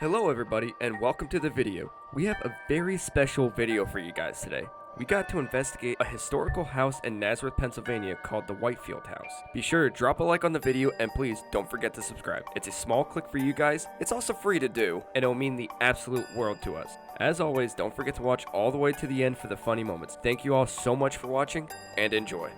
Hello everybody and welcome to the video. We have a very special video for you guys today. We got to investigate a historical house in Nazareth, Pennsylvania called the Whitefield House. Be sure to drop a like on the video and please don't forget to subscribe. It's a small click for you guys, it's also free to do, and it'll mean the absolute world to us. As always, don't forget to watch all the way to the end for the funny moments. Thank you all so much for watching and enjoy.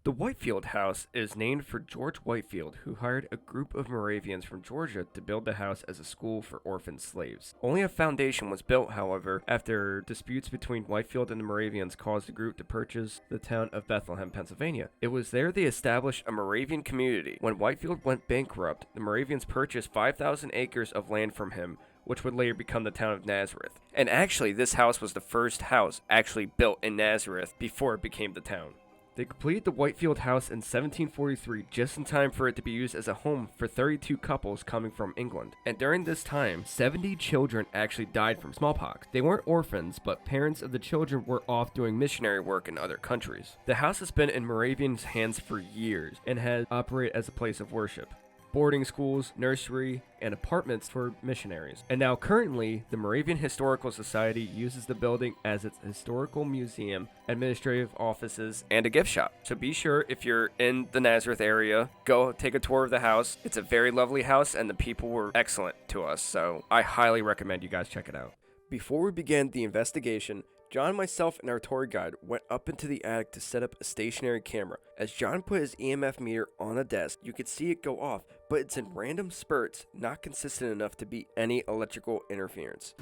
The Whitefield House is named for George Whitefield, who hired a group of Moravians from Georgia to build the house as a school for orphaned slaves. Only a foundation was built, however, after disputes between Whitefield and the Moravians caused the group to purchase the town of Bethlehem, Pennsylvania. It was there they established a Moravian community. When Whitefield went bankrupt, the Moravians purchased 5,000 acres of land from him, which would later become the town of Nazareth. And actually, this house was the first house actually built in Nazareth before it became the town. They completed the Whitefield House in 1743 just in time for it to be used as a home for 32 couples coming from England. And during this time, 70 children actually died from smallpox. They weren't orphans, but parents of the children were off doing missionary work in other countries. The house has been in Moravians' hands for years and has operated as a place of worship, boarding schools, nursery, and apartments for missionaries. And now currently, the Moravian Historical Society uses the building as its historical museum, administrative offices, and a gift shop. So be sure, if you're in the Nazareth area, go take a tour of the house. It's a very lovely house and the people were excellent to us, so I highly recommend you guys check it out. Before we began the investigation, John, myself, and our tour guide went up into the attic to set up a stationary camera. As John put his EMF meter on a desk, you could see it go off, but it's in random spurts, not consistent enough to be any electrical interference.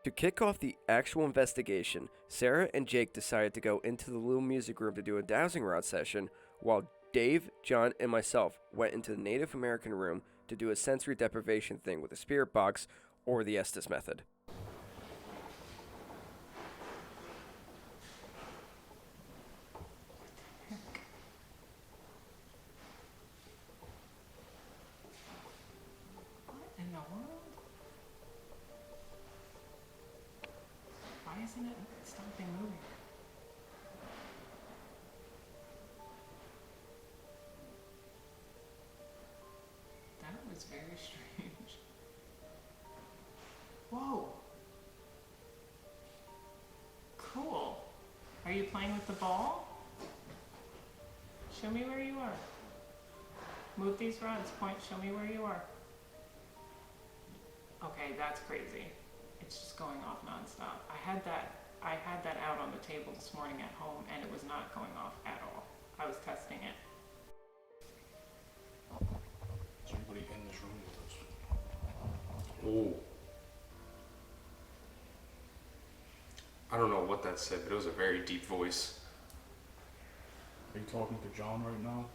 To kick off the actual investigation, Sarah and Jake decided to go into the little music room to do a dowsing rod session, while Dave, John, and myself went into the Native American room to do a sensory deprivation thing with the spirit box or the Estes method. What in the world? Why isn't it stopping moving? That was very strange. Whoa. Cool. Are you playing with the ball? Show me where you are. Move these rods. Point. Show me where you are. Okay, that's crazy. It's just going off nonstop. I had that out on the table this morning at home and it was not going off at all. I was testing it. Is anybody in this room with us? Oh. I don't know what that said, but it was a very deep voice. Are you talking to John right now?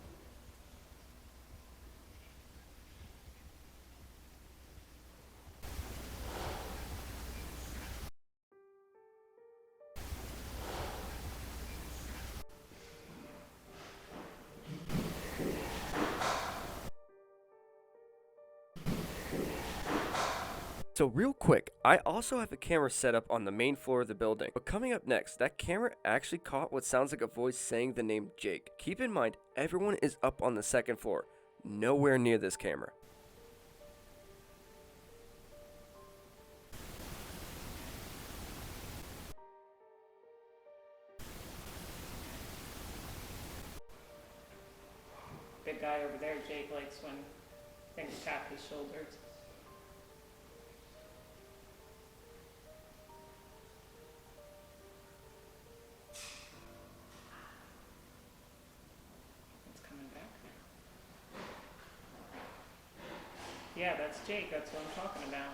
So real quick, I also have a camera set up on the main floor of the building. But coming up next, that camera actually caught what sounds like a voice saying the name Jake. Keep in mind, everyone is up on the second floor, nowhere near this camera. Big guy over there, Jake, likes when things tap his shoulders. Yeah, that's Jake. That's what I'm talking about.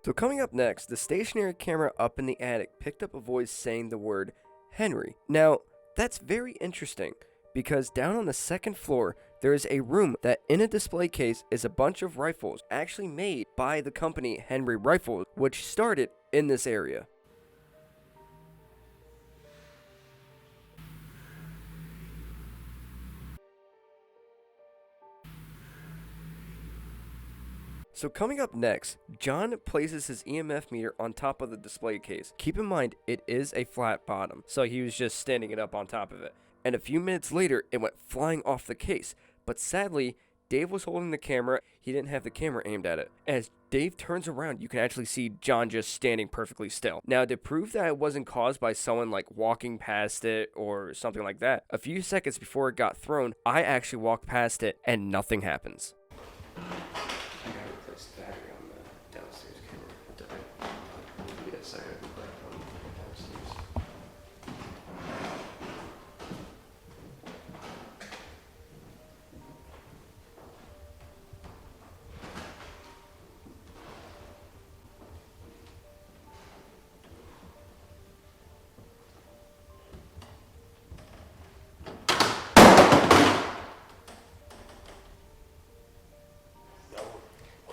So coming up next, the stationary camera up in the attic picked up a voice saying the word Henry. Now, that's very interesting because down on the second floor, there is a room that in a display case is a bunch of rifles actually made by the company Henry Rifles, which started in this area. So coming up next, John places his EMF meter on top of the display case. Keep in mind, it is a flat bottom, so he was just standing it up on top of it. And a few minutes later, it went flying off the case. But sadly, Dave was holding the camera. He didn't have the camera aimed at it. As Dave turns around, you can actually see John just standing perfectly still. Now, to prove that it wasn't caused by someone like walking past it or something like that, a few seconds before it got thrown, I actually walked past it and nothing happens. I gotta replace the battery on the downstairs camera. Yes, I gotta put it on downstairs.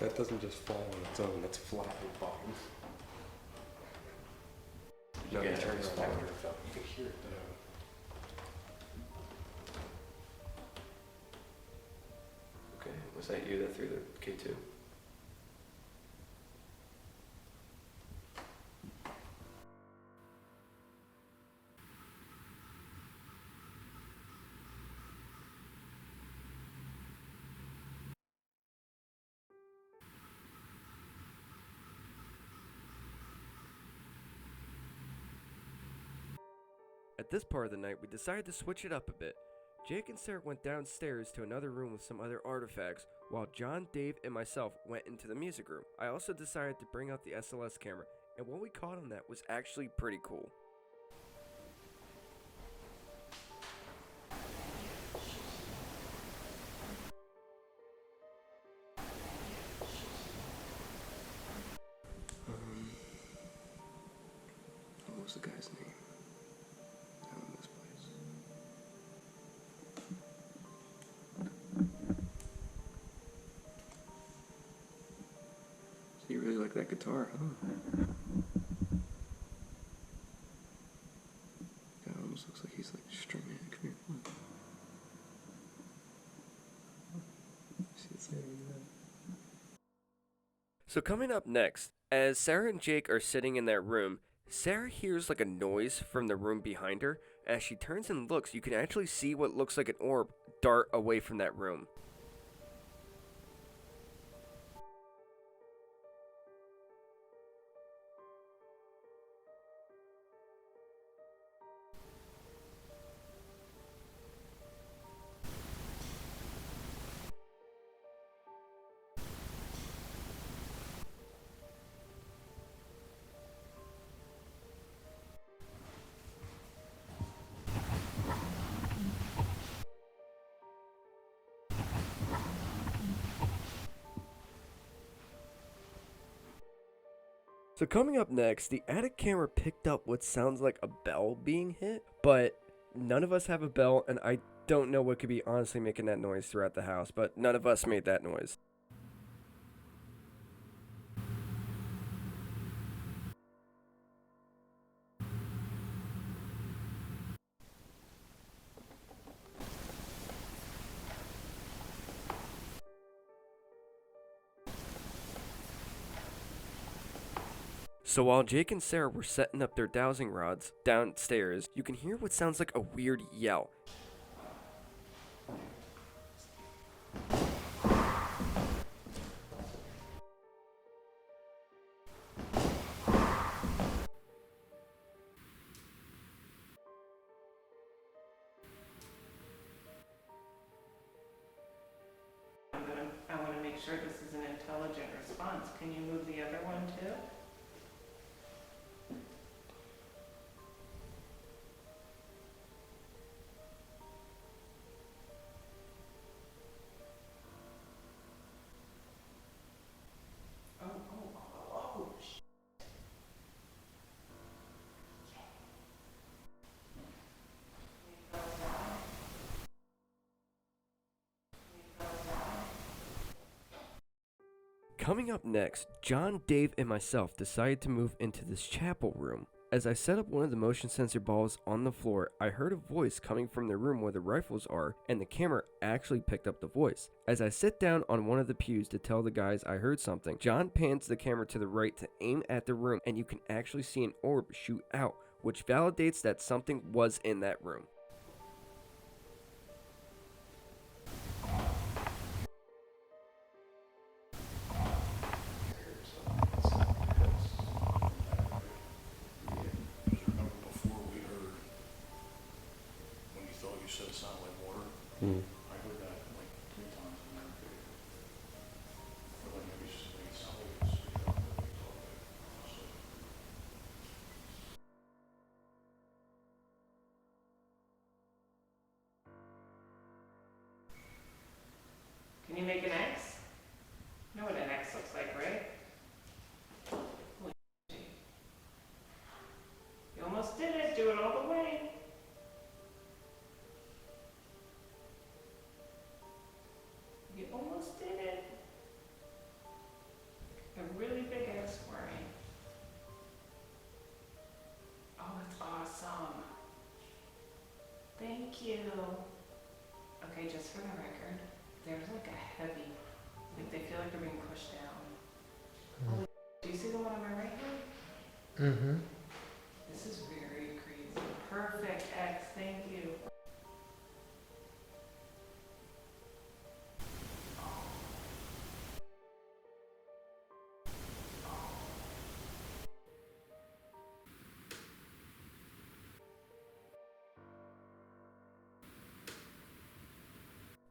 That doesn't just fall on its own, that's flat with bottom. You No, can it turn turns it back. on. You can hear it. Okay, was that you that threw the K2? At this part of the night, we decided to switch it up a bit. Jake and Sarah went downstairs to another room with some other artifacts, while John, Dave, and myself went into the music room. I also decided to bring out the SLS camera, and what we caught on that was actually pretty cool. What was the guy's name? Down in this place. So you really like that guitar, huh? Guy almost looks like he's like strumming it. Come here. Look. See, it's like So coming up next, as Sarah and Jake are sitting in that room, Sarah hears like a noise from the room behind her. As she turns and looks, you can actually see what looks like an orb dart away from that room. So coming up next, the attic camera picked up what sounds like a bell being hit, but none of us have a bell, and I don't know what could be honestly making that noise throughout the house, but none of us made that noise. So while Jake and Sarah were setting up their dowsing rods downstairs, you can hear what sounds like a weird yell. I want to make sure this is an intelligent response. Can you move the other one too? Oh, Coming up next, John, Dave, and myself decided to move into this chapel room. As I set up one of the motion sensor balls on the floor, I heard a voice coming from the room where the rifles are, and the camera actually picked up the voice. As I sit down on one of the pews to tell the guys I heard something, John pans the camera to the right to aim at the room, and you can actually see an orb shoot out, which validates that something was in that room. Because remember before we heard, when you thought you said it sounded like water, I heard that like 3 times in there. Or like maybe it sounded like it's speaking up when we talked about it. So, Can you make an X? You know what an X looks like, right? Holy shit. You almost did it. Do it all the way. You almost did it. A really big X for me. Oh, it's awesome. Thank you. Okay, just for the record, there's like a heavy, like they feel like they're being pushed down. Holy, do you see the one on my right hand? Mm-hmm. This is very crazy. Perfect X, thank you.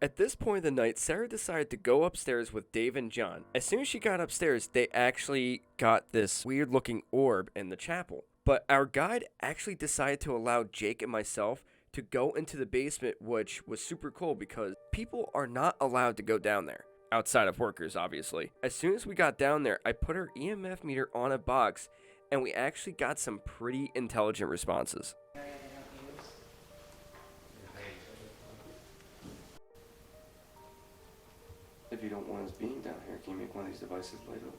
At this point of the night, Sarah decided to go upstairs with Dave and John. As soon as she got upstairs, they actually got this weird looking orb in the chapel. But our guide actually decided to allow Jake and myself to go into the basement, which was super cool because people are not allowed to go down there. Outside of workers, obviously. As soon as we got down there, I put our EMF meter on a box, and we actually got some pretty intelligent responses. If you don't want us being down here, can you make one of these devices light up?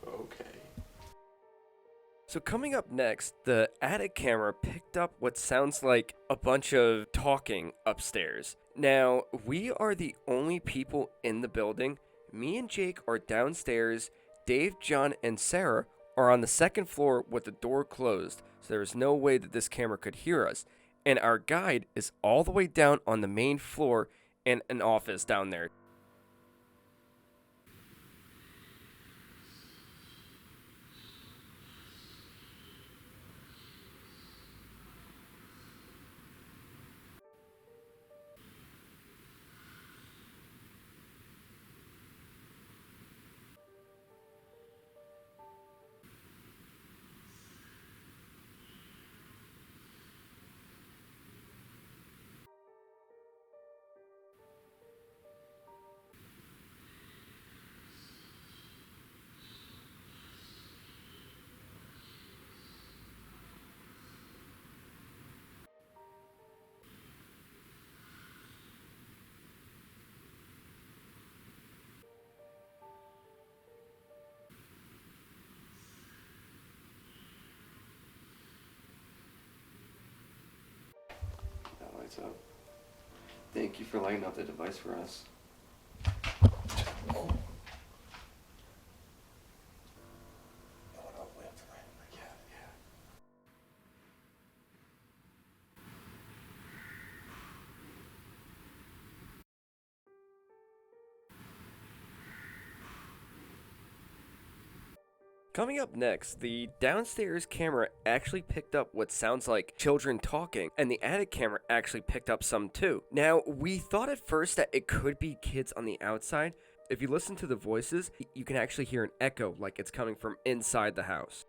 Okay. So coming up next, the attic camera picked up what sounds like a bunch of talking upstairs. Now, we are the only people in the building. Me and Jake are downstairs. Dave, John, and Sarah are on the second floor with the door closed, so there is no way that this camera could hear us. And our guide is all the way down on the main floor in an office down there. That lights up. Thank you for lighting up the device for us. Coming up next, the downstairs camera actually picked up what sounds like children talking, and the attic camera actually picked up some too. Now, we thought at first that it could be kids on the outside. If you listen to the voices, you can actually hear an echo like it's coming from inside the house.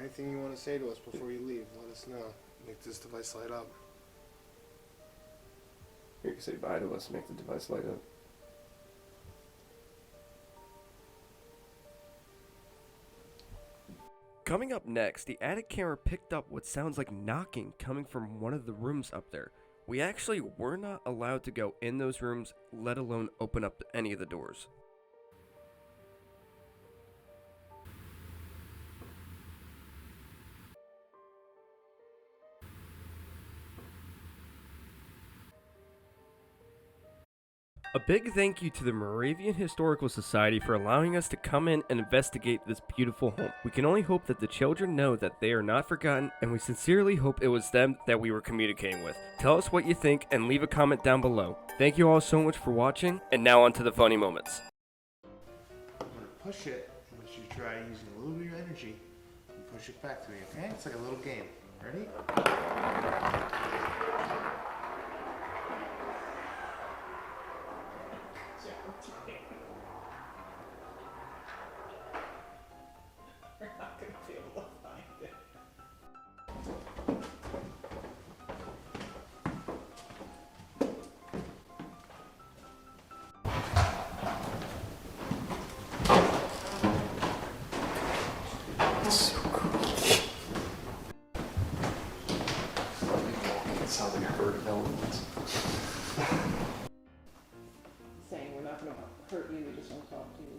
anything you want to say to us before you leave, let us know. Make this device light up. You can say bye to us, make the device light up. Coming up next, the attic camera picked up what sounds like knocking coming from one of the rooms up there. We actually were not allowed to go in those rooms, let alone open up any of the doors. A big thank you to the Moravian Historical Society for allowing us to come in and investigate this beautiful home. We can only hope that the children know that they are not forgotten, and we sincerely hope it was them that we were communicating with. Tell us what you think and leave a comment down below. Thank you all so much for watching, and now on to the funny moments. I'm going to push it, but you try using a little bit of your energy and push it back to me, okay? It's like a little game. Ready? We're not gonna be able to find it. It's so cool. It sounds like a herd of elephants. Saying we're not gonna hurt you, we just want to talk to you.